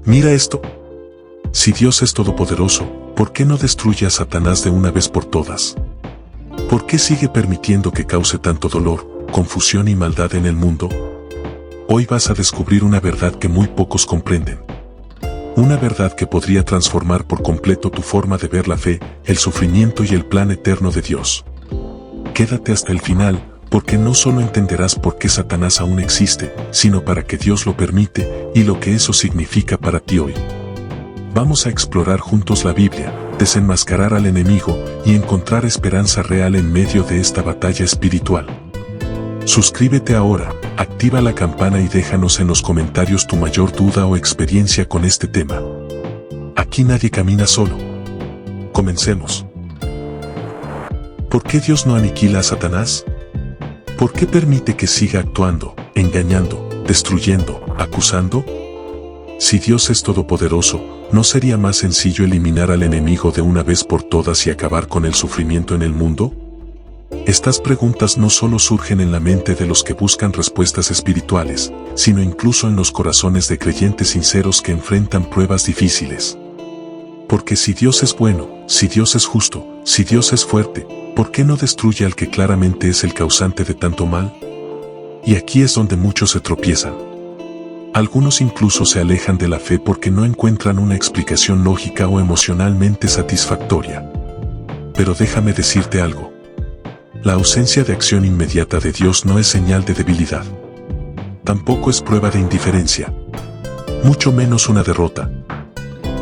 Mira esto. Si Dios es todopoderoso, ¿por qué no destruye a Satanás de una vez por todas? ¿Por qué sigue permitiendo que cause tanto dolor, confusión y maldad en el mundo? Hoy vas a descubrir una verdad que muy pocos comprenden. Una verdad que podría transformar por completo tu forma de ver la fe, el sufrimiento y el plan eterno de Dios. Quédate hasta el final, porque no solo entenderás por qué Satanás aún existe, sino para qué Dios lo permite y lo que eso significa para ti hoy. Vamos a explorar juntos la Biblia, desenmascarar al enemigo y encontrar esperanza real en medio de esta batalla espiritual. Suscríbete ahora, activa la campana y déjanos en los comentarios tu mayor duda o experiencia con este tema. Aquí nadie camina solo. Comencemos. ¿Por qué Dios no aniquila a Satanás? ¿Por qué permite que siga actuando, engañando, destruyendo, acusando? Si Dios es todopoderoso, ¿no sería más sencillo eliminar al enemigo de una vez por todas y acabar con el sufrimiento en el mundo? Estas preguntas no solo surgen en la mente de los que buscan respuestas espirituales, sino incluso en los corazones de creyentes sinceros que enfrentan pruebas difíciles. Porque si Dios es bueno, si Dios es justo, si Dios es fuerte, ¿por qué no destruye al que claramente es el causante de tanto mal? Y aquí es donde muchos se tropiezan. Algunos incluso se alejan de la fe porque no encuentran una explicación lógica o emocionalmente satisfactoria. Pero déjame decirte algo. La ausencia de acción inmediata de Dios no es señal de debilidad. Tampoco es prueba de indiferencia. Mucho menos una derrota.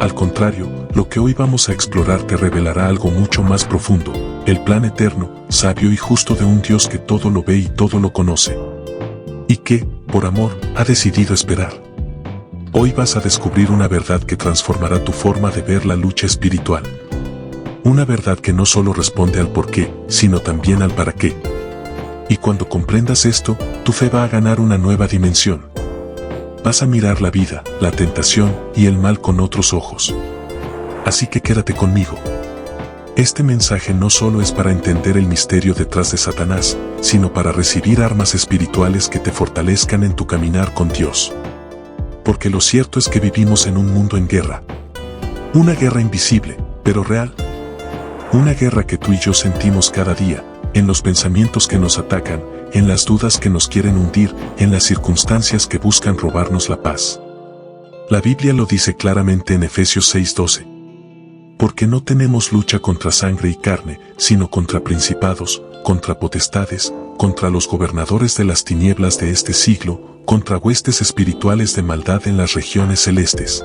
Al contrario, lo que hoy vamos a explorar te revelará algo mucho más profundo, el plan eterno, sabio y justo de un Dios que todo lo ve y todo lo conoce. Y que, por amor, ha decidido esperar. Hoy vas a descubrir una verdad que transformará tu forma de ver la lucha espiritual. Una verdad que no solo responde al por qué, sino también al para qué. Y cuando comprendas esto, tu fe va a ganar una nueva dimensión. Vas a mirar la vida, la tentación y el mal con otros ojos. Así que quédate conmigo. Este mensaje no solo es para entender el misterio detrás de Satanás, sino para recibir armas espirituales que te fortalezcan en tu caminar con Dios. Porque lo cierto es que vivimos en un mundo en guerra. Una guerra invisible, pero real. Una guerra que tú y yo sentimos cada día, en los pensamientos que nos atacan, en las dudas que nos quieren hundir, en las circunstancias que buscan robarnos la paz. La Biblia lo dice claramente en Efesios 6:12. Porque no tenemos lucha contra sangre y carne, sino contra principados, contra potestades, contra los gobernadores de las tinieblas de este siglo, contra huestes espirituales de maldad en las regiones celestes.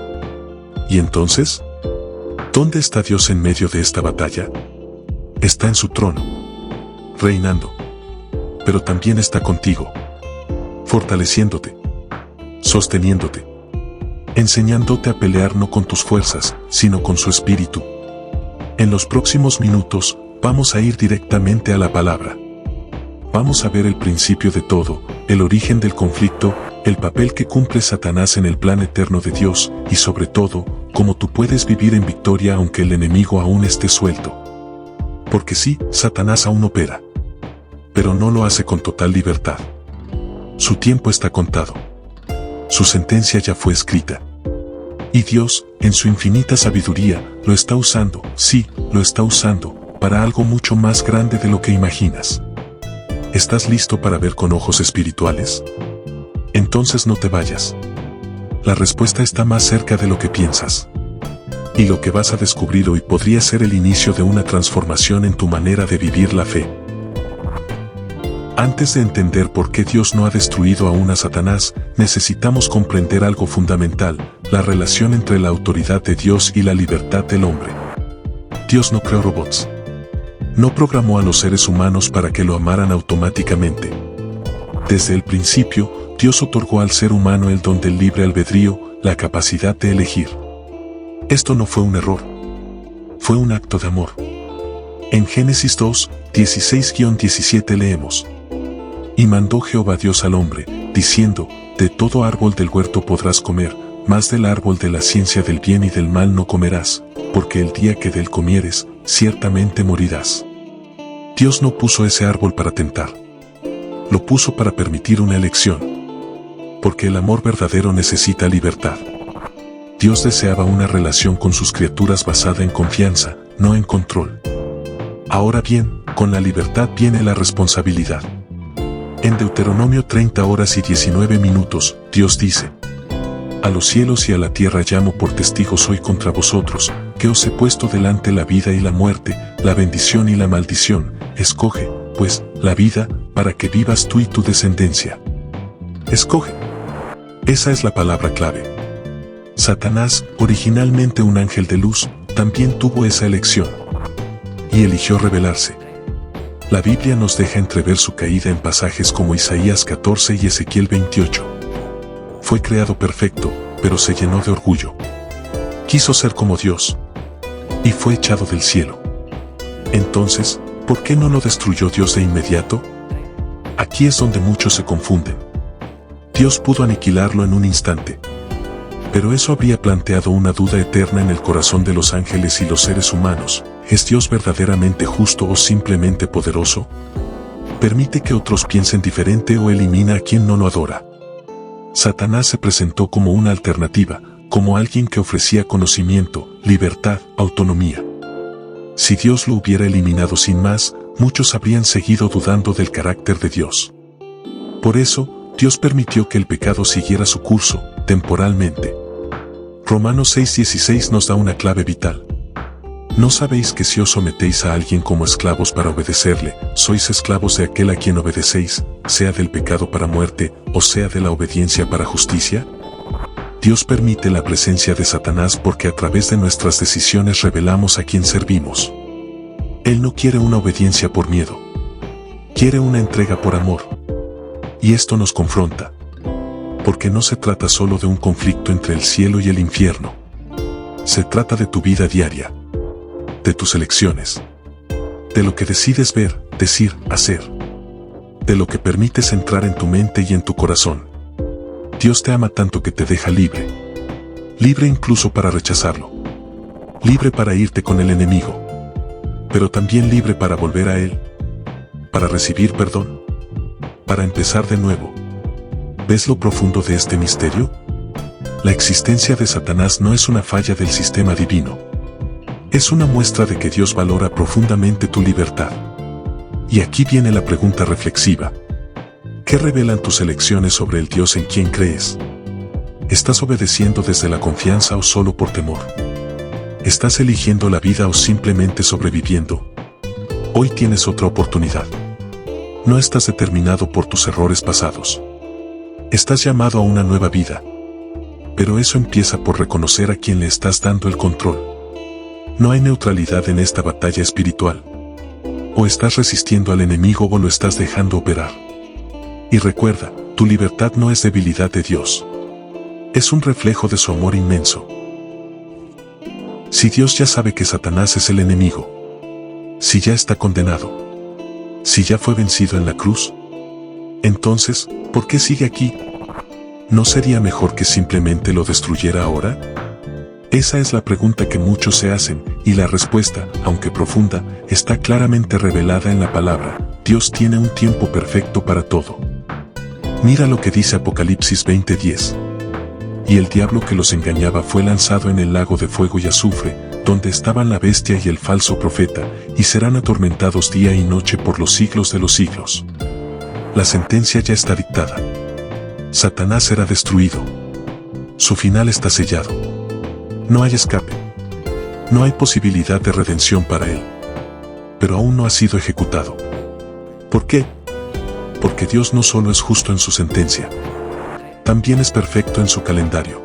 ¿Y entonces? ¿Dónde está Dios en medio de esta batalla? Está en su trono, reinando. Pero también está contigo, fortaleciéndote, sosteniéndote, enseñándote a pelear no con tus fuerzas, sino con su espíritu. En los próximos minutos, vamos a ir directamente a la palabra. Vamos a ver el principio de todo, el origen del conflicto, el papel que cumple Satanás en el plan eterno de Dios, y sobre todo, cómo tú puedes vivir en victoria aunque el enemigo aún esté suelto. Porque sí, Satanás aún opera. Pero no lo hace con total libertad. Su tiempo está contado. Su sentencia ya fue escrita. Y Dios, en su infinita sabiduría, lo está usando, sí, lo está usando, para algo mucho más grande de lo que imaginas. ¿Estás listo para ver con ojos espirituales? Entonces no te vayas. La respuesta está más cerca de lo que piensas. Y lo que vas a descubrir hoy podría ser el inicio de una transformación en tu manera de vivir la fe. Antes de entender por qué Dios no ha destruido aún a Satanás, necesitamos comprender algo fundamental, la relación entre la autoridad de Dios y la libertad del hombre. Dios no creó robots. No programó a los seres humanos para que lo amaran automáticamente. Desde el principio, Dios otorgó al ser humano el don del libre albedrío, la capacidad de elegir. Esto no fue un error. Fue un acto de amor. En Génesis 2, 16-17 leemos: Y mandó Jehová Dios al hombre, diciendo, de todo árbol del huerto podrás comer, mas del árbol de la ciencia del bien y del mal no comerás, porque el día que del comieres, ciertamente morirás. Dios no puso ese árbol para tentar. Lo puso para permitir una elección. Porque el amor verdadero necesita libertad. Dios deseaba una relación con sus criaturas basada en confianza, no en control. Ahora bien, con la libertad viene la responsabilidad. En Deuteronomio 30 horas y 19 minutos, Dios dice: a los cielos y a la tierra llamo por testigos hoy contra vosotros, que os he puesto delante la vida y la muerte, la bendición y la maldición. Escoge, pues, la vida, para que vivas tú y tu descendencia. Escoge. Esa es la palabra clave. Satanás, originalmente un ángel de luz, también tuvo esa elección. Y eligió rebelarse. La Biblia nos deja entrever su caída en pasajes como Isaías 14 y Ezequiel 28. Fue creado perfecto, pero se llenó de orgullo. Quiso ser como Dios. Y fue echado del cielo. Entonces, ¿por qué no lo destruyó Dios de inmediato? Aquí es donde muchos se confunden. Dios pudo aniquilarlo en un instante. Pero eso habría planteado una duda eterna en el corazón de los ángeles y los seres humanos. ¿Es Dios verdaderamente justo o simplemente poderoso? ¿Permite que otros piensen diferente o elimina a quien no lo adora? Satanás se presentó como una alternativa, como alguien que ofrecía conocimiento, libertad, autonomía. Si Dios lo hubiera eliminado sin más, muchos habrían seguido dudando del carácter de Dios. Por eso, Dios permitió que el pecado siguiera su curso, temporalmente. Romanos 6:16 nos da una clave vital. ¿No sabéis que si os sometéis a alguien como esclavos para obedecerle, sois esclavos de aquel a quien obedecéis, sea del pecado para muerte, o sea de la obediencia para justicia? Dios permite la presencia de Satanás porque a través de nuestras decisiones revelamos a quien servimos. Él no quiere una obediencia por miedo. Quiere una entrega por amor. Y esto nos confronta. Porque no se trata solo de un conflicto entre el cielo y el infierno. Se trata de tu vida diaria. De tus elecciones. De lo que decides ver, decir, hacer. De lo que permites entrar en tu mente y en tu corazón. Dios te ama tanto que te deja libre. Libre incluso para rechazarlo. Libre para irte con el enemigo. Pero también libre para volver a Él. Para recibir perdón. Para empezar de nuevo. ¿Ves lo profundo de este misterio? La existencia de Satanás no es una falla del sistema divino. Es una muestra de que Dios valora profundamente tu libertad. Y aquí viene la pregunta reflexiva. ¿Qué revelan tus elecciones sobre el Dios en quien crees? ¿Estás obedeciendo desde la confianza o solo por temor? ¿Estás eligiendo la vida o simplemente sobreviviendo? Hoy tienes otra oportunidad. No estás determinado por tus errores pasados. Estás llamado a una nueva vida. Pero eso empieza por reconocer a quien le estás dando el control. No hay neutralidad en esta batalla espiritual. O estás resistiendo al enemigo o lo estás dejando operar. Y recuerda, tu libertad no es debilidad de Dios. Es un reflejo de su amor inmenso. Si Dios ya sabe que Satanás es el enemigo, si ya está condenado, si ya fue vencido en la cruz, entonces, ¿por qué sigue aquí? ¿No sería mejor que simplemente lo destruyera ahora? Esa es la pregunta que muchos se hacen, y la respuesta, aunque profunda, está claramente revelada en la palabra. Dios tiene un tiempo perfecto para todo. Mira lo que dice Apocalipsis 20:10. Y el diablo que los engañaba fue lanzado en el lago de fuego y azufre, donde estaban la bestia y el falso profeta, y serán atormentados día y noche por los siglos de los siglos. La sentencia ya está dictada. Satanás será destruido. Su final está sellado. No hay escape. No hay posibilidad de redención para él. Pero aún no ha sido ejecutado. ¿Por qué? Porque Dios no solo es justo en su sentencia, también es perfecto en su calendario.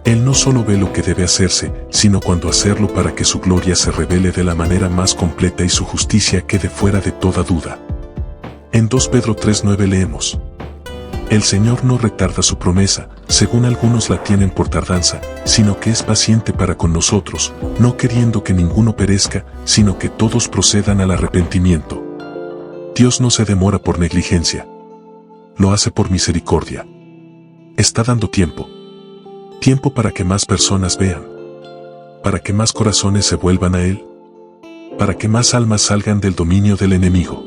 Él no solo ve lo que debe hacerse, sino cuándo hacerlo para que su gloria se revele de la manera más completa y su justicia quede fuera de toda duda. En 2 Pedro 3:9 leemos: El Señor no retarda su promesa, según algunos la tienen por tardanza, sino que es paciente para con nosotros, no queriendo que ninguno perezca, sino que todos procedan al arrepentimiento. Dios no se demora por negligencia. Lo hace por misericordia. Está dando tiempo. Tiempo para que más personas vean. Para que más corazones se vuelvan a Él. Para que más almas salgan del dominio del enemigo.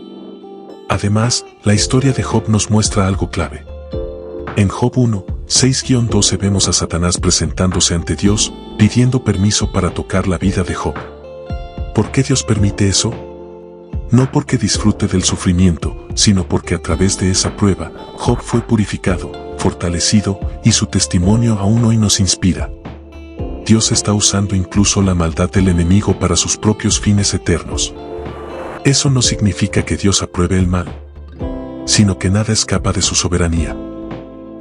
Además, la historia de Job nos muestra algo clave. En Job 1, 6-12 vemos a Satanás presentándose ante Dios, pidiendo permiso para tocar la vida de Job. ¿Por qué Dios permite eso? No porque disfrute del sufrimiento, sino porque a través de esa prueba, Job fue purificado, fortalecido, y su testimonio aún hoy nos inspira. Dios está usando incluso la maldad del enemigo para sus propios fines eternos. Eso no significa que Dios apruebe el mal, sino que nada escapa de su soberanía.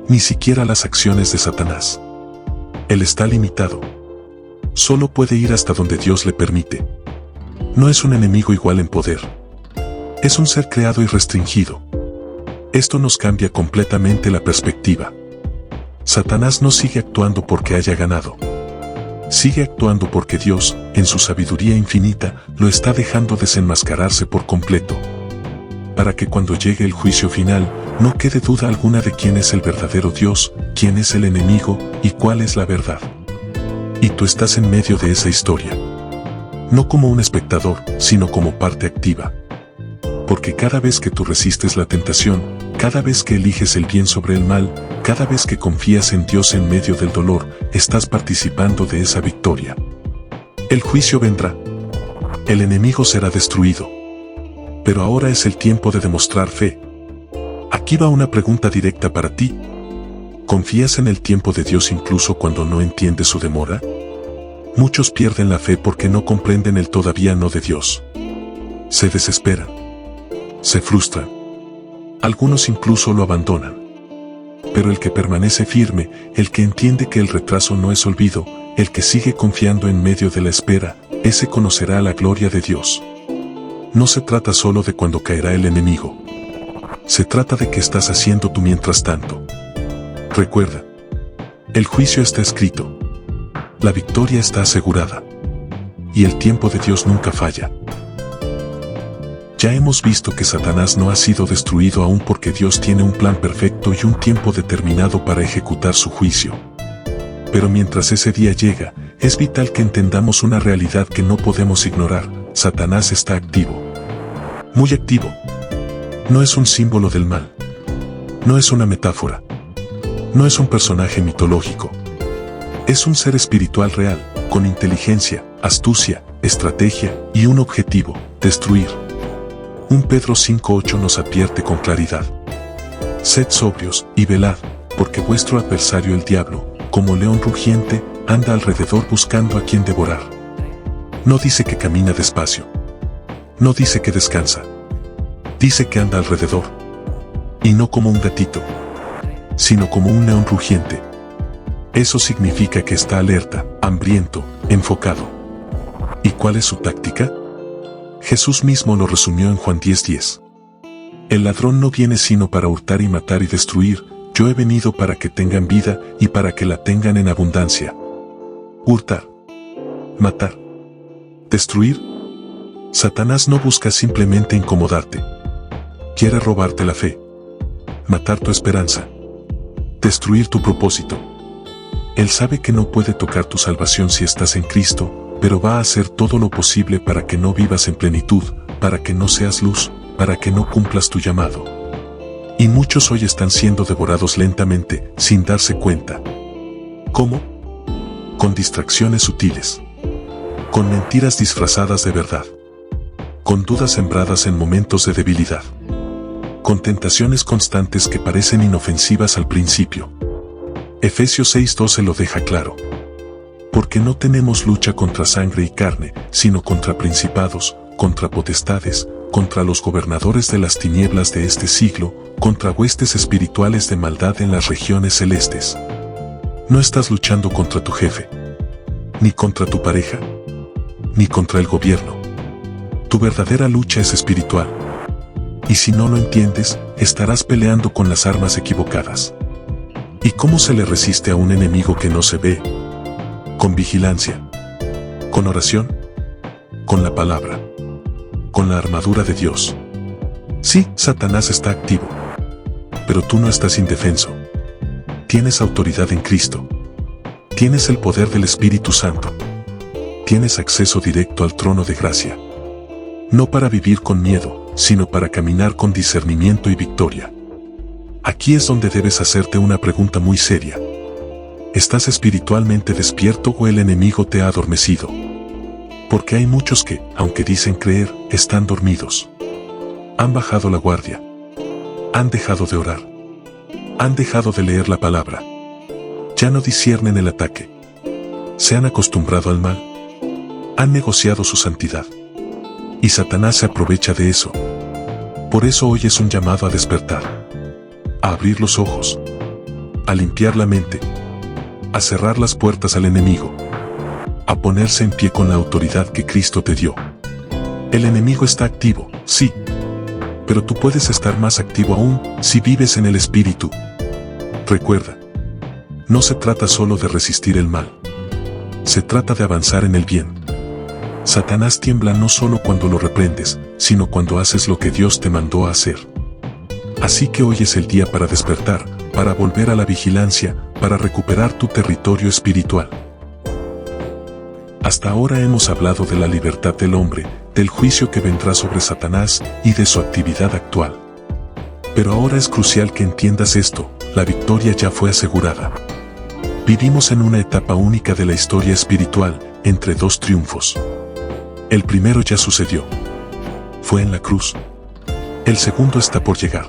Ni siquiera las acciones de Satanás. Él está limitado. Solo puede ir hasta donde Dios le permite. No es un enemigo igual en poder. Es un ser creado y restringido. Esto nos cambia completamente la perspectiva. Satanás no sigue actuando porque haya ganado. Sigue actuando porque Dios, en su sabiduría infinita, lo está dejando desenmascararse por completo. Para que cuando llegue el juicio final, no quede duda alguna de quién es el verdadero Dios, quién es el enemigo y cuál es la verdad. Y tú estás en medio de esa historia. No como un espectador, sino como parte activa. Porque cada vez que tú resistes la tentación, cada vez que eliges el bien sobre el mal, cada vez que confías en Dios en medio del dolor, estás participando de esa victoria. El juicio vendrá. El enemigo será destruido. Pero ahora es el tiempo de demostrar fe. Aquí va una pregunta directa para ti. ¿Confías en el tiempo de Dios incluso cuando no entiendes su demora? Muchos pierden la fe porque no comprenden el todavía no de Dios. Se desesperan. Se frustran. Algunos incluso lo abandonan. Pero el que permanece firme, el que entiende que el retraso no es olvido, el que sigue confiando en medio de la espera, ese conocerá la gloria de Dios. No se trata solo de cuando caerá el enemigo. Se trata de qué estás haciendo tú mientras tanto. Recuerda, el juicio está escrito. La victoria está asegurada. Y el tiempo de Dios nunca falla. Ya hemos visto que Satanás no ha sido destruido aún porque Dios tiene un plan perfecto y un tiempo determinado para ejecutar su juicio. Pero mientras ese día llega, es vital que entendamos una realidad que no podemos ignorar: Satanás está activo. Muy activo. No es un símbolo del mal. No es una metáfora. No es un personaje mitológico. Es un ser espiritual real, con inteligencia, astucia, estrategia y un objetivo: destruir. 1 Pedro 5:8 nos advierte con claridad: sed sobrios y velad, porque vuestro adversario el diablo, como león rugiente, anda alrededor buscando a quien devorar. No dice que camina despacio. No dice que descansa. Dice que anda alrededor. Y no como un gatito, sino como un león rugiente. Eso significa que está alerta, hambriento, enfocado. ¿Y cuál es su táctica? Jesús mismo lo resumió en Juan 10:10. El ladrón no viene sino para hurtar y matar y destruir. Yo he venido para que tengan vida y para que la tengan en abundancia. Hurtar. Matar. Destruir. Satanás no busca simplemente incomodarte. Quiere robarte la fe. Matar tu esperanza. Destruir tu propósito. Él sabe que no puede tocar tu salvación si estás en Cristo, pero va a hacer todo lo posible para que no vivas en plenitud, para que no seas luz, para que no cumplas tu llamado. Y muchos hoy están siendo devorados lentamente, sin darse cuenta. ¿Cómo? Con distracciones sutiles. Con mentiras disfrazadas de verdad. Con dudas sembradas en momentos de debilidad. Con tentaciones constantes que parecen inofensivas al principio. Efesios 6:12 lo deja claro. Porque no tenemos lucha contra sangre y carne, sino contra principados, contra potestades, contra los gobernadores de las tinieblas de este siglo, contra huestes espirituales de maldad en las regiones celestes. No estás luchando contra tu jefe, ni contra tu pareja, ni contra el gobierno. Tu verdadera lucha es espiritual. Y si no lo entiendes, estarás peleando con las armas equivocadas. ¿Y cómo se le resiste a un enemigo que no se ve? Con vigilancia, con oración, con la palabra, con la armadura de Dios. Sí, Satanás está activo, pero tú no estás indefenso. Tienes autoridad en Cristo. Tienes el poder del Espíritu Santo. Tienes acceso directo al trono de gracia. No para vivir con miedo, sino para caminar con discernimiento y victoria. Aquí es donde debes hacerte una pregunta muy seria. ¿Estás espiritualmente despierto o el enemigo te ha adormecido? Porque hay muchos que, aunque dicen creer, están dormidos. Han bajado la guardia. Han dejado de orar. Han dejado de leer la palabra. Ya no disciernen el ataque. Se han acostumbrado al mal. Han negociado su santidad. Y Satanás se aprovecha de eso. Por eso hoy es un llamado a despertar. A abrir los ojos. A limpiar la mente. A cerrar las puertas al enemigo. A ponerse en pie con la autoridad que Cristo te dio. El enemigo está activo, sí. Pero tú puedes estar más activo aún si vives en el Espíritu. Recuerda, no se trata solo de resistir el mal. Se trata de avanzar en el bien. Satanás tiembla no solo cuando lo reprendes, sino cuando haces lo que Dios te mandó a hacer. Así que hoy es el día para despertar, para volver a la vigilancia, para recuperar tu territorio espiritual. Hasta ahora hemos hablado de la libertad del hombre, del juicio que vendrá sobre Satanás y de su actividad actual. Pero ahora es crucial que entiendas esto, la victoria ya fue asegurada. Vivimos en una etapa única de la historia espiritual, entre dos triunfos. El primero ya sucedió. Fue en la cruz. El segundo está por llegar.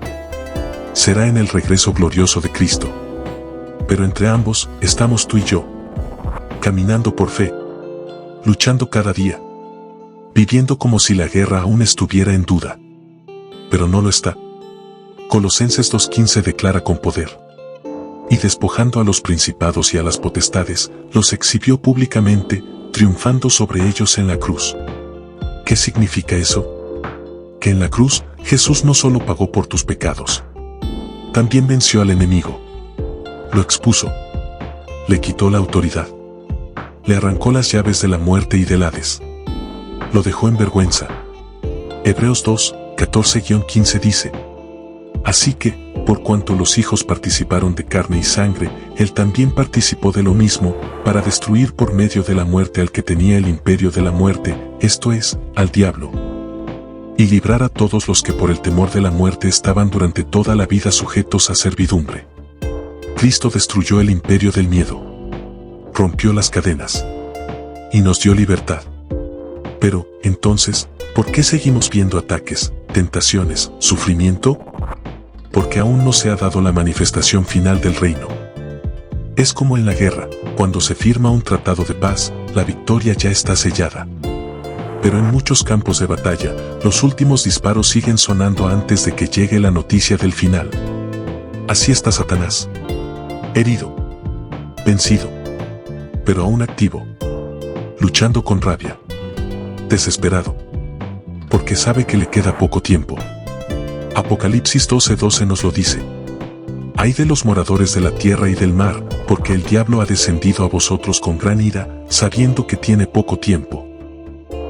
Será en el regreso glorioso de Cristo. Pero entre ambos estamos tú y yo, caminando por fe, luchando cada día, viviendo como si la guerra aún estuviera en duda. Pero no lo está. Colosenses 2:15 declara con poder. Y despojando a los principados y a las potestades, los exhibió públicamente, triunfando sobre ellos en la cruz. ¿Qué significa eso? Que en la cruz, Jesús no solo pagó por tus pecados, también venció al enemigo. Lo expuso. Le quitó la autoridad. Le arrancó las llaves de la muerte y del Hades. Lo dejó en vergüenza. Hebreos 2:14-15 dice: Así que, por cuanto los hijos participaron de carne y sangre, él también participó de lo mismo, para destruir por medio de la muerte al que tenía el imperio de la muerte, esto es, al diablo, y librar a todos los que por el temor de la muerte estaban durante toda la vida sujetos a servidumbre. Cristo destruyó el imperio del miedo. Rompió las cadenas. Y nos dio libertad. Pero, entonces, ¿por qué seguimos viendo ataques, tentaciones, sufrimiento? Porque aún no se ha dado la manifestación final del reino. Es como en la guerra, cuando se firma un tratado de paz, la victoria ya está sellada. Pero en muchos campos de batalla, los últimos disparos siguen sonando antes de que llegue la noticia del final. Así está Satanás. Herido. Vencido. Pero aún activo. Luchando con rabia. Desesperado. Porque sabe que le queda poco tiempo. Apocalipsis 12:12 nos lo dice. Ay de los moradores de la tierra y del mar, porque el diablo ha descendido a vosotros con gran ira, sabiendo que tiene poco tiempo.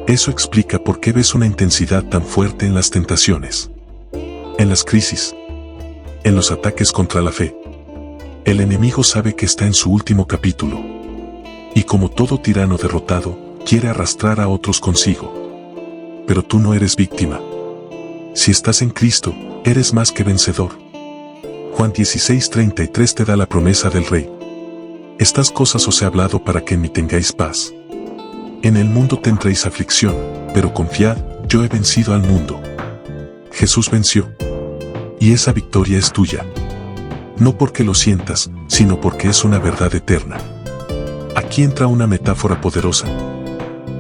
Eso explica por qué ves una intensidad tan fuerte en las tentaciones, en las crisis, en los ataques contra la fe. El enemigo sabe que está en su último capítulo. Y como todo tirano derrotado, quiere arrastrar a otros consigo. Pero tú no eres víctima. Si estás en Cristo, eres más que vencedor. Juan 16:33 te da la promesa del Rey. Estas cosas os he hablado para que en mí tengáis paz. En el mundo tendréis aflicción, pero confiad, yo he vencido al mundo. Jesús venció. Y esa victoria es tuya. No porque lo sientas, sino porque es una verdad eterna. Aquí entra una metáfora poderosa.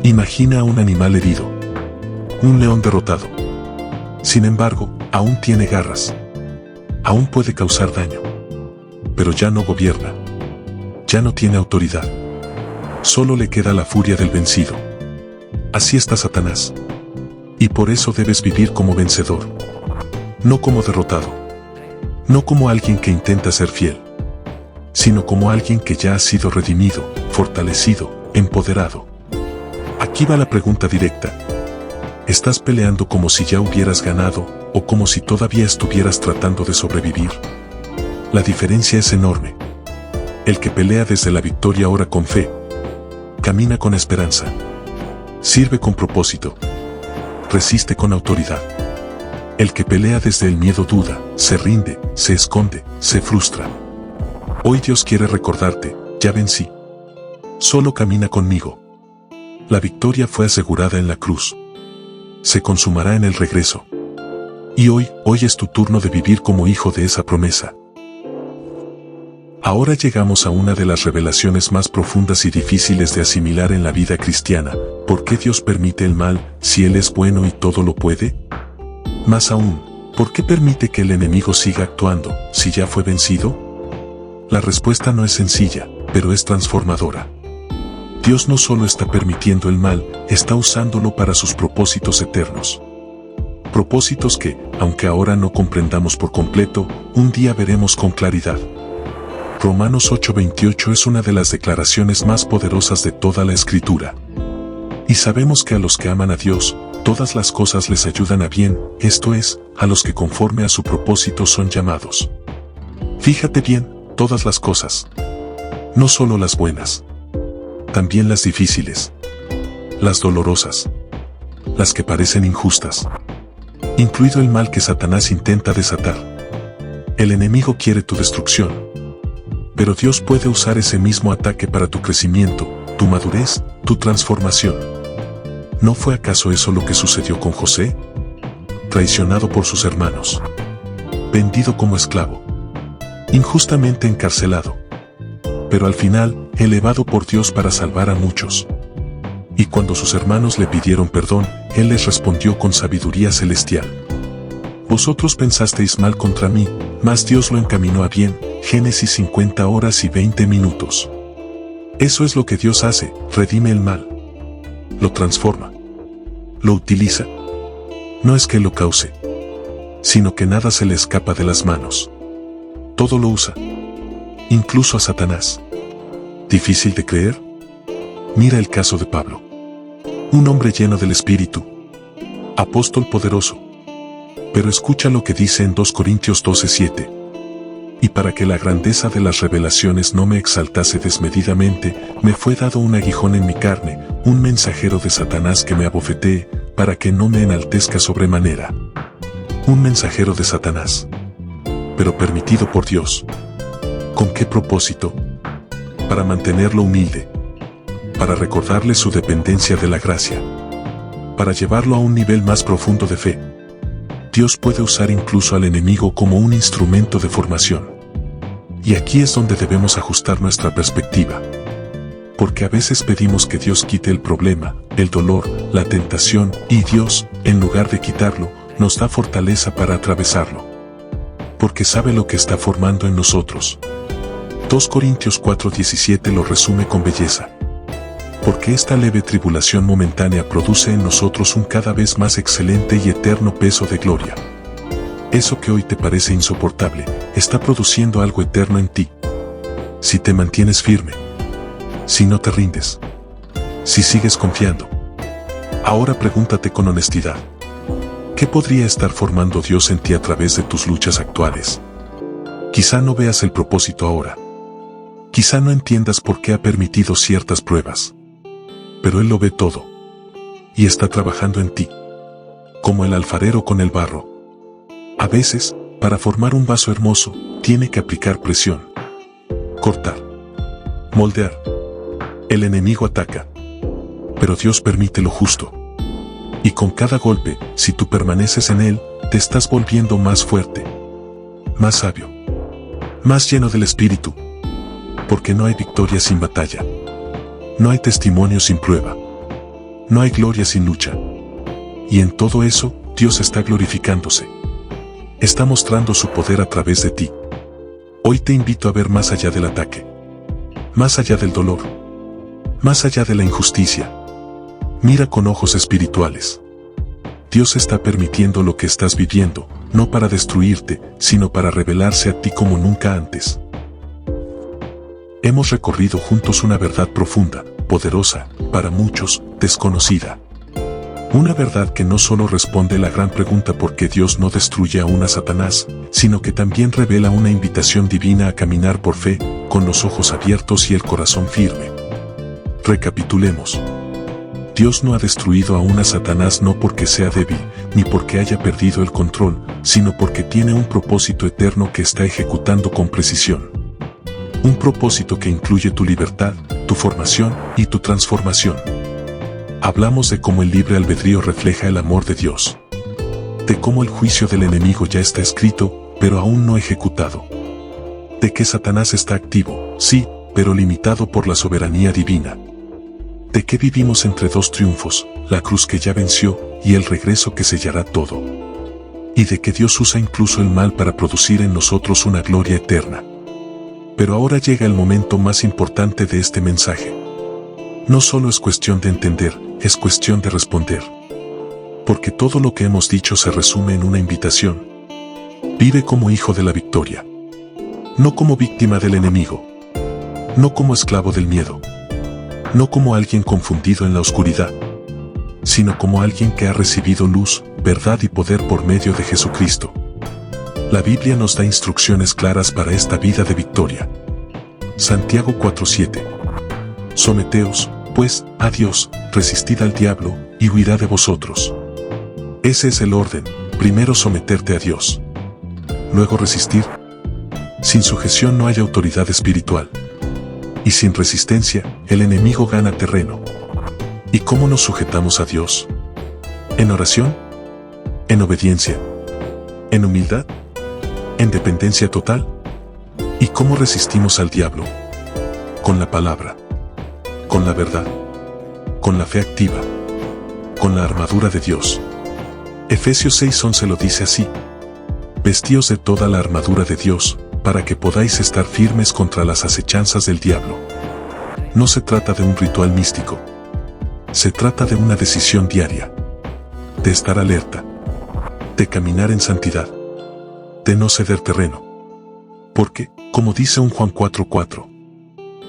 Imagina a un animal herido. Un león derrotado. Sin embargo, aún tiene garras. Aún puede causar daño. Pero ya no gobierna. Ya no tiene autoridad. Solo le queda la furia del vencido. Así está Satanás. Y por eso debes vivir como vencedor. No como derrotado. No como alguien que intenta ser fiel. Sino como alguien que ya ha sido redimido, fortalecido, empoderado. Aquí va la pregunta directa. ¿Estás peleando como si ya hubieras ganado, o como si todavía estuvieras tratando de sobrevivir? La diferencia es enorme. El que pelea desde la victoria ora con fe. Camina con esperanza. Sirve con propósito. Resiste con autoridad. El que pelea desde el miedo duda, se rinde, se esconde, se frustra. Hoy Dios quiere recordarte, ya vencí. Solo camina conmigo. La victoria fue asegurada en la cruz. Se consumará en el regreso. Y hoy es tu turno de vivir como hijo de esa promesa. Ahora llegamos a una de las revelaciones más profundas y difíciles de asimilar en la vida cristiana. ¿Por qué Dios permite el mal, si Él es bueno y todo lo puede? Más aún, ¿por qué permite que el enemigo siga actuando, si ya fue vencido? La respuesta no es sencilla, pero es transformadora. Dios no solo está permitiendo el mal, está usándolo para sus propósitos eternos. Propósitos que, aunque ahora no comprendamos por completo, un día veremos con claridad. Romanos 8:28 es una de las declaraciones más poderosas de toda la Escritura. Y sabemos que a los que aman a Dios, todas las cosas les ayudan a bien, esto es, a los que conforme a su propósito son llamados. Fíjate bien, todas las cosas. No solo las buenas. También las difíciles. Las dolorosas. Las que parecen injustas. Incluido el mal que Satanás intenta desatar. El enemigo quiere tu destrucción. Pero Dios puede usar ese mismo ataque para tu crecimiento, tu madurez, tu transformación. ¿No fue acaso eso lo que sucedió con José? Traicionado por sus hermanos. Vendido como esclavo. Injustamente encarcelado. Pero al final, elevado por Dios para salvar a muchos. Y cuando sus hermanos le pidieron perdón, Él les respondió con sabiduría celestial. Vosotros pensasteis mal contra mí, mas Dios lo encaminó a bien. Génesis 50 horas y 20 minutos. Eso es lo que Dios hace, redime el mal. Lo transforma. Lo utiliza. No es que lo cause, sino que nada se le escapa de las manos. Todo lo usa. Incluso a Satanás. ¿Difícil de creer? Mira el caso de Pablo. Un hombre lleno del Espíritu. Apóstol poderoso. Pero escucha lo que dice en 2 Corintios 12:7. Y para que la grandeza de las revelaciones no me exaltase desmedidamente, me fue dado un aguijón en mi carne, un mensajero de Satanás que me abofetee, para que no me enaltezca sobremanera. Un mensajero de Satanás. Pero permitido por Dios. ¿Con qué propósito? Para mantenerlo humilde. Para recordarle su dependencia de la gracia. Para llevarlo a un nivel más profundo de fe. Dios puede usar incluso al enemigo como un instrumento de formación. Y aquí es donde debemos ajustar nuestra perspectiva. Porque a veces pedimos que Dios quite el problema, el dolor, la tentación, y Dios, en lugar de quitarlo, nos da fortaleza para atravesarlo. Porque sabe lo que está formando en nosotros. 2 Corintios 4:17 lo resume con belleza. Porque esta leve tribulación momentánea produce en nosotros un cada vez más excelente y eterno peso de gloria. Eso que hoy te parece insoportable, está produciendo algo eterno en ti. Si te mantienes firme. Si no te rindes. Si sigues confiando. Ahora pregúntate con honestidad. ¿Qué podría estar formando Dios en ti a través de tus luchas actuales? Quizá no veas el propósito ahora. Quizá no entiendas por qué ha permitido ciertas pruebas. Pero Él lo ve todo. Y está trabajando en ti. Como el alfarero con el barro. A veces, para formar un vaso hermoso, tiene que aplicar presión. Cortar. Moldear. El enemigo ataca. Pero Dios permite lo justo. Y con cada golpe, si tú permaneces en Él, te estás volviendo más fuerte. Más sabio. Más lleno del Espíritu. Porque no hay victoria sin batalla. No hay testimonio sin prueba. No hay gloria sin lucha. Y en todo eso, Dios está glorificándose. Está mostrando su poder a través de ti. Hoy te invito a ver más allá del ataque. Más allá del dolor. Más allá de la injusticia. Mira con ojos espirituales. Dios está permitiendo lo que estás viviendo, no para destruirte, sino para revelarse a ti como nunca antes. Hemos recorrido juntos una verdad profunda, poderosa, para muchos, desconocida. Una verdad que no solo responde la gran pregunta por qué Dios no destruye aún a Satanás, sino que también revela una invitación divina a caminar por fe, con los ojos abiertos y el corazón firme. Recapitulemos. Dios no ha destruido aún a Satanás no porque sea débil, ni porque haya perdido el control, sino porque tiene un propósito eterno que está ejecutando con precisión. Un propósito que incluye tu libertad, tu formación y tu transformación. Hablamos de cómo el libre albedrío refleja el amor de Dios. De cómo el juicio del enemigo ya está escrito, pero aún no ejecutado. De que Satanás está activo, sí, pero limitado por la soberanía divina. De que vivimos entre dos triunfos, la cruz que ya venció y el regreso que sellará todo. Y de que Dios usa incluso el mal para producir en nosotros una gloria eterna. Pero ahora llega el momento más importante de este mensaje. No solo es cuestión de entender, es cuestión de responder. Porque todo lo que hemos dicho se resume en una invitación. Vive como hijo de la victoria. No como víctima del enemigo. No como esclavo del miedo. No como alguien confundido en la oscuridad, sino como alguien que ha recibido luz, verdad y poder por medio de Jesucristo. La Biblia nos da instrucciones claras para esta vida de victoria. Santiago 4:7. Someteos, pues, a Dios, resistid al diablo, y huirá de vosotros. Ese es el orden: primero someterte a Dios, luego resistir. Sin sujeción no hay autoridad espiritual. Y sin resistencia, el enemigo gana terreno. ¿Y cómo nos sujetamos a Dios? ¿En oración? ¿En obediencia? ¿En humildad? ¿En dependencia total? ¿Y cómo resistimos al diablo? Con la palabra, con la verdad, con la fe activa, con la armadura de Dios. Efesios 6:11 lo dice así: vestíos de toda la armadura de Dios, para que podáis estar firmes contra las acechanzas del diablo. No se trata de un ritual místico. Se trata de una decisión diaria. De estar alerta. De caminar en santidad. De no ceder terreno. Porque, como dice un Juan 4:4,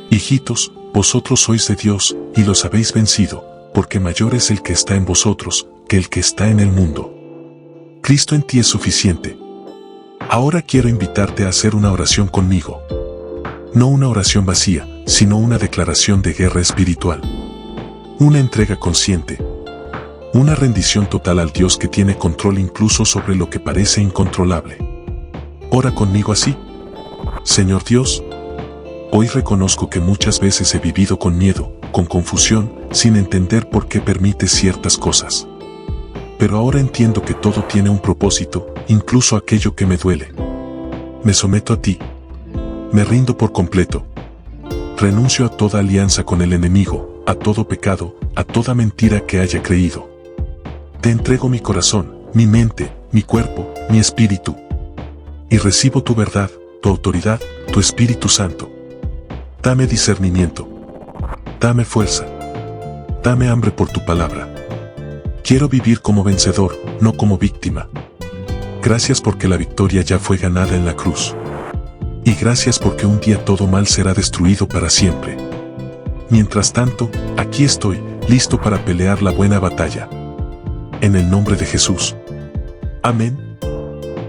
hijitos, vosotros sois de Dios, y los habéis vencido, porque mayor es el que está en vosotros, que el que está en el mundo. Cristo en ti es suficiente. Ahora quiero invitarte a hacer una oración conmigo. No una oración vacía, sino una declaración de guerra espiritual. Una entrega consciente. Una rendición total al Dios que tiene control incluso sobre lo que parece incontrolable. Ora conmigo así: Señor Dios, hoy reconozco que muchas veces he vivido con miedo, con confusión, sin entender por qué permites ciertas cosas. Pero ahora entiendo que todo tiene un propósito, incluso aquello que me duele. Me someto a ti. Me rindo por completo. Renuncio a toda alianza con el enemigo, a todo pecado, a toda mentira que haya creído. Te entrego mi corazón, mi mente, mi cuerpo, mi espíritu. Y recibo tu verdad, tu autoridad, tu Espíritu Santo. Dame discernimiento. Dame fuerza. Dame hambre por tu palabra. Quiero vivir como vencedor, no como víctima. Gracias porque la victoria ya fue ganada en la cruz. Y gracias porque un día todo mal será destruido para siempre. Mientras tanto, aquí estoy, listo para pelear la buena batalla. En el nombre de Jesús. Amén.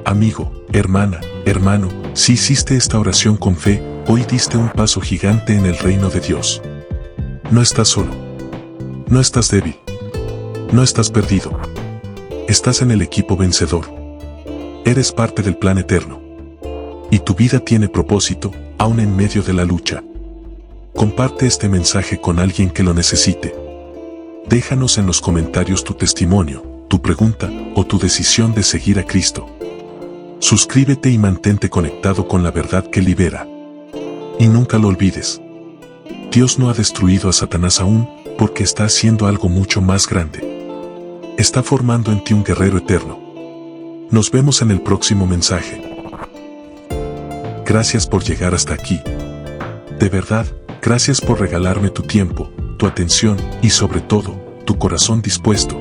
Amigo, hermana, hermano, si hiciste esta oración con fe, hoy diste un paso gigante en el reino de Dios. No estás solo. No estás débil. No estás perdido. Estás en el equipo vencedor. Eres parte del plan eterno. Y tu vida tiene propósito, aún en medio de la lucha. Comparte este mensaje con alguien que lo necesite. Déjanos en los comentarios tu testimonio, tu pregunta o tu decisión de seguir a Cristo. Suscríbete y mantente conectado con la verdad que libera. Y nunca lo olvides. Dios no ha destruido a Satanás aún, porque está haciendo algo mucho más grande. Está formando en ti un guerrero eterno. Nos vemos en el próximo mensaje. Gracias por llegar hasta aquí. De verdad, gracias por regalarme tu tiempo, tu atención y sobre todo, tu corazón dispuesto.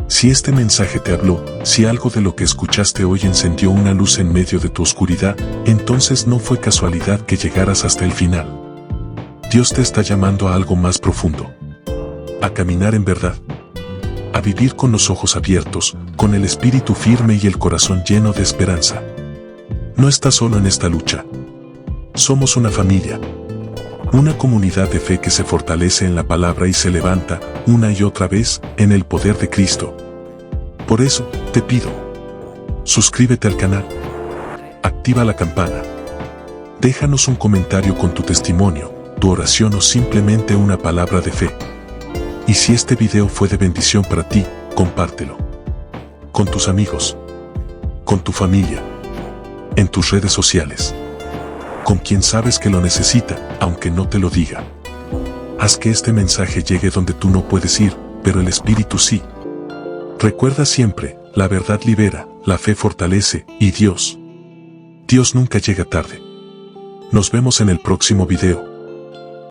Si este mensaje te habló, si algo de lo que escuchaste hoy encendió una luz en medio de tu oscuridad, entonces no fue casualidad que llegaras hasta el final. Dios te está llamando a algo más profundo. A caminar en verdad. A vivir con los ojos abiertos, con el espíritu firme y el corazón lleno de esperanza. No estás solo en esta lucha. Somos una familia. Una comunidad de fe que se fortalece en la palabra y se levanta, una y otra vez, en el poder de Cristo. Por eso, te pido, suscríbete al canal, activa la campana, déjanos un comentario con tu testimonio, tu oración o simplemente una palabra de fe. Y si este video fue de bendición para ti, compártelo. Con tus amigos, con tu familia, en tus redes sociales, con quien sabes que lo necesita, aunque no te lo diga. Haz que este mensaje llegue donde tú no puedes ir, pero el Espíritu sí. Recuerda siempre, la verdad libera, la fe fortalece, y Dios nunca llega tarde. Nos vemos en el próximo video.